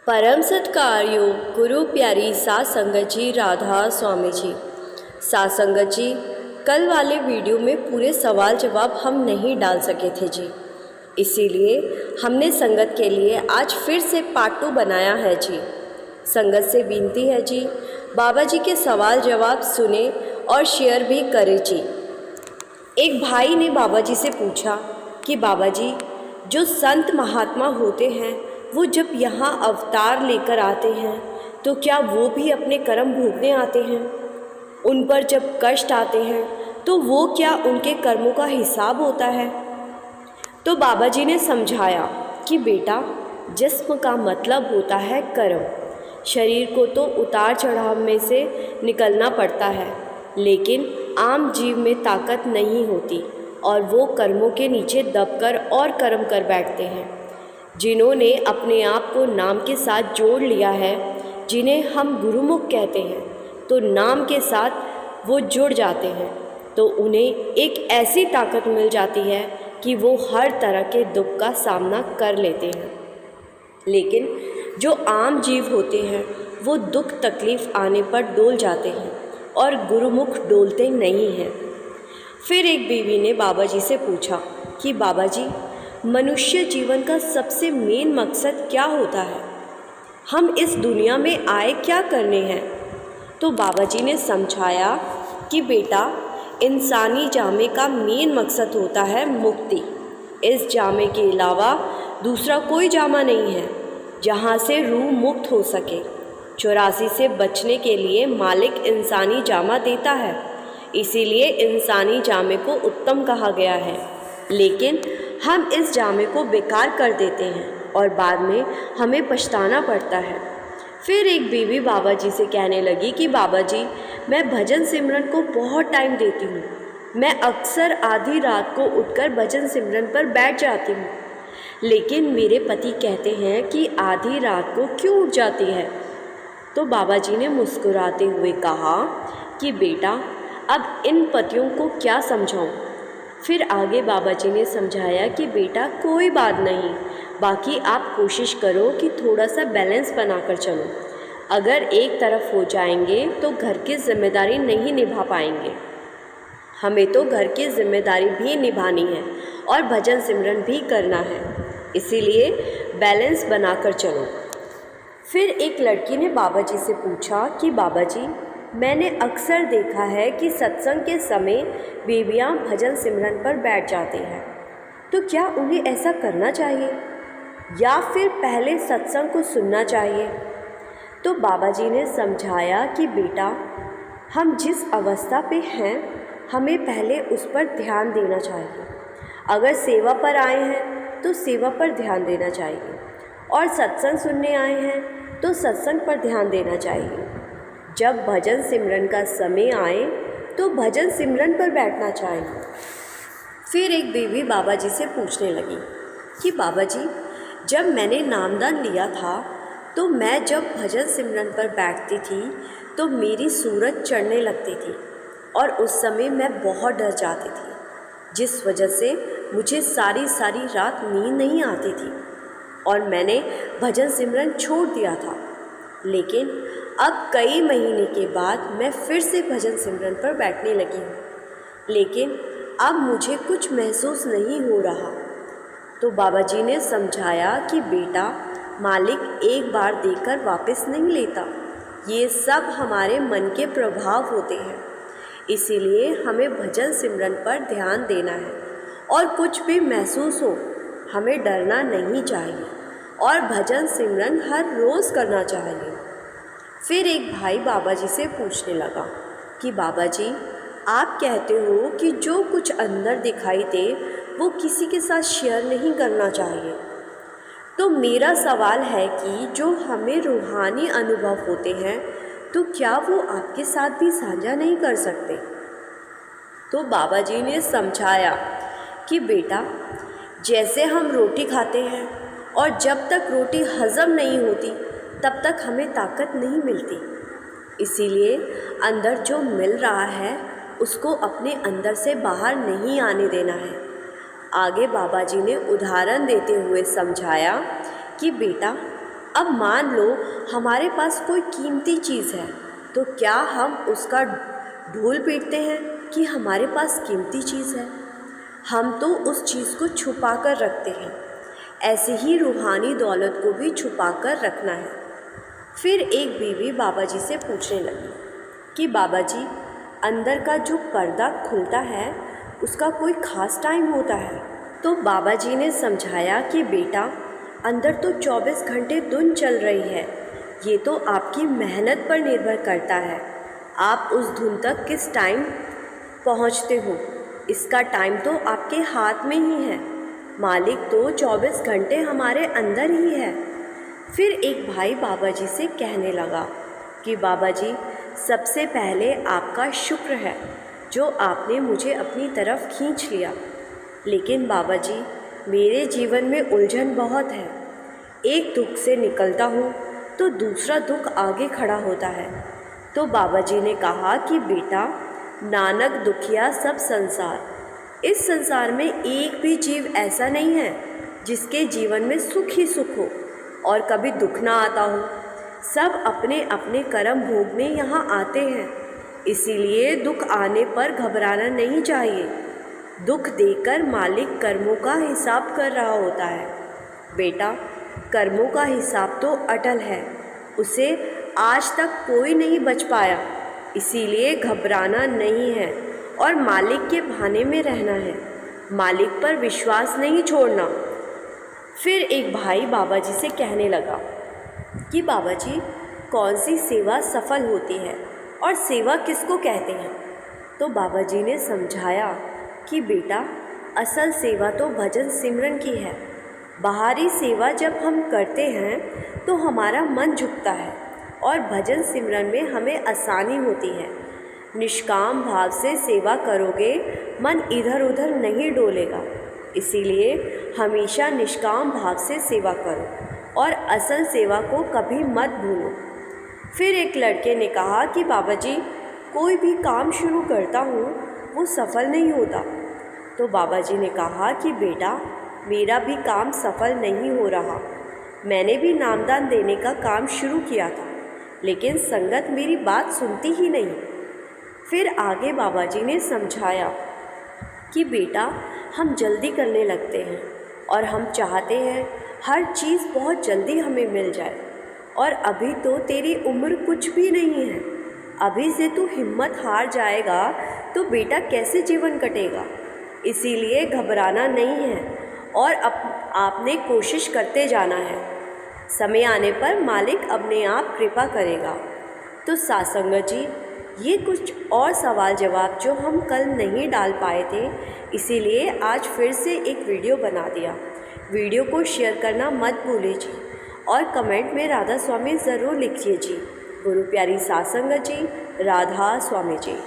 परम सत्कार्यो गुरु प्यारी सात संगत जी, राधा स्वामी जी। सात संगत जी, कल वाले वीडियो में पूरे सवाल जवाब हम नहीं डाल सके थे जी, इसीलिए हमने संगत के लिए आज फिर से पार्ट 2 बनाया है जी। संगत से विनती है जी, बाबा जी के सवाल जवाब सुने और शेयर भी करें जी। एक भाई ने बाबा जी से पूछा कि बाबा जी, जो संत महात्मा होते हैं वो जब यहाँ अवतार लेकर आते हैं तो क्या वो भी अपने कर्म भोगने आते हैं? उन पर जब कष्ट आते हैं तो वो क्या उनके कर्मों का हिसाब होता है? तो बाबा जी ने समझाया कि बेटा, जिस्म का मतलब होता है कर्म। शरीर को तो उतार चढ़ाव में से निकलना पड़ता है, लेकिन आम जीव में ताकत नहीं होती और वो कर्मों के नीचे दबकर और कर्म कर बैठते हैं। जिन्होंने अपने आप को नाम के साथ जोड़ लिया है, जिन्हें हम गुरुमुख कहते हैं, तो नाम के साथ वो जुड़ जाते हैं तो उन्हें एक ऐसी ताकत मिल जाती है कि वो हर तरह के दुख का सामना कर लेते हैं। लेकिन जो आम जीव होते हैं वो दुख तकलीफ़ आने पर डोल जाते हैं और गुरुमुख डोलते नहीं हैं। फिर एक बीवी ने बाबा जी से पूछा कि बाबा जी, मनुष्य जीवन का सबसे मेन मकसद क्या होता है? हम इस दुनिया में आए क्या करने हैं? तो बाबा जी ने समझाया कि बेटा, इंसानी जामे का मेन मकसद होता है मुक्ति। इस जामे के अलावा दूसरा कोई जामा नहीं है जहाँ से रूह मुक्त हो सके। 84 से बचने के लिए मालिक इंसानी जामा देता है, इसीलिए इंसानी जामे को उत्तम कहा गया है। लेकिन हम इस जामे को बेकार कर देते हैं और बाद में हमें पछताना पड़ता है। फिर एक बीवी बाबा जी से कहने लगी कि बाबा जी, मैं भजन सिमरन को बहुत टाइम देती हूँ। मैं अक्सर आधी रात को उठकर भजन सिमरन पर बैठ जाती हूँ, लेकिन मेरे पति कहते हैं कि आधी रात को क्यों उठ जाती है? तो बाबा जी ने मुस्कुराते हुए कहा कि बेटा, अब इन पतियों को क्या समझाऊँ? फिर आगे बाबा जी ने समझाया कि बेटा, कोई बात नहीं, बाकी आप कोशिश करो कि थोड़ा सा बैलेंस बनाकर चलो। अगर एक तरफ हो जाएंगे तो घर की जिम्मेदारी नहीं निभा पाएंगे। हमें तो घर की जिम्मेदारी भी निभानी है और भजन सिमरन भी करना है, इसीलिए बैलेंस बनाकर चलो। फिर एक लड़की ने बाबा जी से पूछा कि बाबा जी, मैंने अक्सर देखा है कि सत्संग के समय बीवियां भजन सिमरन पर बैठ जाती हैं, तो क्या उन्हें ऐसा करना चाहिए या फिर पहले सत्संग को सुनना चाहिए? तो बाबा जी ने समझाया कि बेटा, हम जिस अवस्था पे हैं हमें पहले उस पर ध्यान देना चाहिए। अगर सेवा पर आए हैं तो सेवा पर ध्यान देना चाहिए, और सत्संग सुनने आए हैं तो सत्संग पर ध्यान देना चाहिए। जब भजन सिमरन का समय आए तो भजन सिमरन पर बैठना चाहिए। फिर एक बीवी बाबा जी से पूछने लगी कि बाबा जी, जब मैंने नामदान लिया था तो मैं जब भजन सिमरन पर बैठती थी तो मेरी सूरत चढ़ने लगती थी और उस समय मैं बहुत डर जाती थी, जिस वजह से मुझे सारी रात नींद नहीं आती थी और मैंने भजन सिमरन छोड़ दिया था। लेकिन अब कई महीने के बाद मैं फिर से भजन सिमरन पर बैठने लगी हूँ, लेकिन अब मुझे कुछ महसूस नहीं हो रहा। तो बाबा जी ने समझाया कि बेटा, मालिक एक बार देकर वापस नहीं लेता। ये सब हमारे मन के प्रभाव होते हैं, इसीलिए हमें भजन सिमरन पर ध्यान देना है और कुछ भी महसूस हो हमें डरना नहीं चाहिए और भजन सिमरन हर रोज़ करना चाहिए। फिर एक भाई बाबा जी से पूछने लगा कि बाबा जी, आप कहते हो कि जो कुछ अंदर दिखाई दे वो किसी के साथ शेयर नहीं करना चाहिए। तो मेरा सवाल है कि जो हमें रूहानी अनुभव होते हैं तो क्या वो आपके साथ भी साझा नहीं कर सकते? तो बाबा जी ने समझाया कि बेटा, जैसे हम रोटी खाते हैं और जब तक रोटी हज़म नहीं होती तब तक हमें ताकत नहीं मिलती, इसीलिए अंदर जो मिल रहा है उसको अपने अंदर से बाहर नहीं आने देना है। आगे बाबा जी ने उदाहरण देते हुए समझाया कि बेटा, अब मान लो हमारे पास कोई कीमती चीज़ है, तो क्या हम उसका ढोल पीटते हैं कि हमारे पास कीमती चीज़ है? हम तो उस चीज़ को छुपा कर रखते हैं। ऐसे ही रूहानी दौलत को भी छुपा कर रखना है। फिर एक बीवी बाबा जी से पूछने लगी कि बाबा जी, अंदर का जो पर्दा खुलता है उसका कोई ख़ास टाइम होता है? तो बाबा जी ने समझाया कि बेटा, अंदर तो 24 घंटे धुन चल रही है। ये तो आपकी मेहनत पर निर्भर करता है, आप उस धुन तक किस टाइम पहुंचते हो। इसका टाइम तो आपके हाथ में ही है। मालिक तो 24 घंटे हमारे अंदर ही है। फिर एक भाई बाबा जी से कहने लगा कि बाबा जी, सबसे पहले आपका शुक्र है जो आपने मुझे अपनी तरफ खींच लिया। लेकिन बाबा जी, मेरे जीवन में उलझन बहुत है। एक दुख से निकलता हूँ तो दूसरा दुख आगे खड़ा होता है। तो बाबा जी ने कहा कि बेटा, नानक दुखिया सब संसार। इस संसार में एक भी जीव ऐसा नहीं है जिसके जीवन में सुख ही सुख हो और कभी दुख ना आता हो। सब अपने अपने कर्म भोगने यहाँ आते हैं, इसीलिए दुख आने पर घबराना नहीं चाहिए। दुख देकर मालिक कर्मों का हिसाब कर रहा होता है। बेटा, कर्मों का हिसाब तो अटल है, उसे आज तक कोई नहीं बच पाया, इसीलिए घबराना नहीं है और मालिक के भाने में रहना है। मालिक पर विश्वास नहीं छोड़ना। फिर एक भाई बाबा जी से कहने लगा कि बाबा जी, कौन सी सेवा सफल होती है और सेवा किसको कहते हैं? तो बाबा जी ने समझाया कि बेटा, असल सेवा तो भजन सिमरन की है। बाहरी सेवा जब हम करते हैं तो हमारा मन झुकता है और भजन सिमरन में हमें आसानी होती है। निष्काम भाव से सेवा करोगे, मन इधर उधर नहीं डोलेगा। इसीलिए हमेशा निष्काम भाव से सेवा करो और असल सेवा को कभी मत भूलो। फिर एक लड़के ने कहा कि बाबा जी, कोई भी काम शुरू करता हूँ वो सफल नहीं होता। तो बाबा जी ने कहा कि बेटा, मेरा भी काम सफल नहीं हो रहा। मैंने भी नामदान देने का काम शुरू किया था, लेकिन संगत मेरी बात सुनती ही नहीं। फिर आगे बाबा जी ने समझाया कि बेटा, हम जल्दी करने लगते हैं और हम चाहते हैं हर चीज़ बहुत जल्दी हमें मिल जाए, और अभी तो तेरी उम्र कुछ भी नहीं है। अभी से तू हिम्मत हार जाएगा तो बेटा कैसे जीवन कटेगा। इसीलिए घबराना नहीं है और आपने कोशिश करते जाना है। समय आने पर मालिक अपने आप कृपा करेगा। तो सासंगत जी, ये कुछ और सवाल जवाब जो हम कल नहीं डाल पाए थे, इसीलिए आज फिर से एक वीडियो बना दिया। वीडियो को शेयर करना मत भूलिए जी, और कमेंट में राधा स्वामी ज़रूर लिखिए जी। गुरु प्यारी सासंगत जी, राधा स्वामी जी।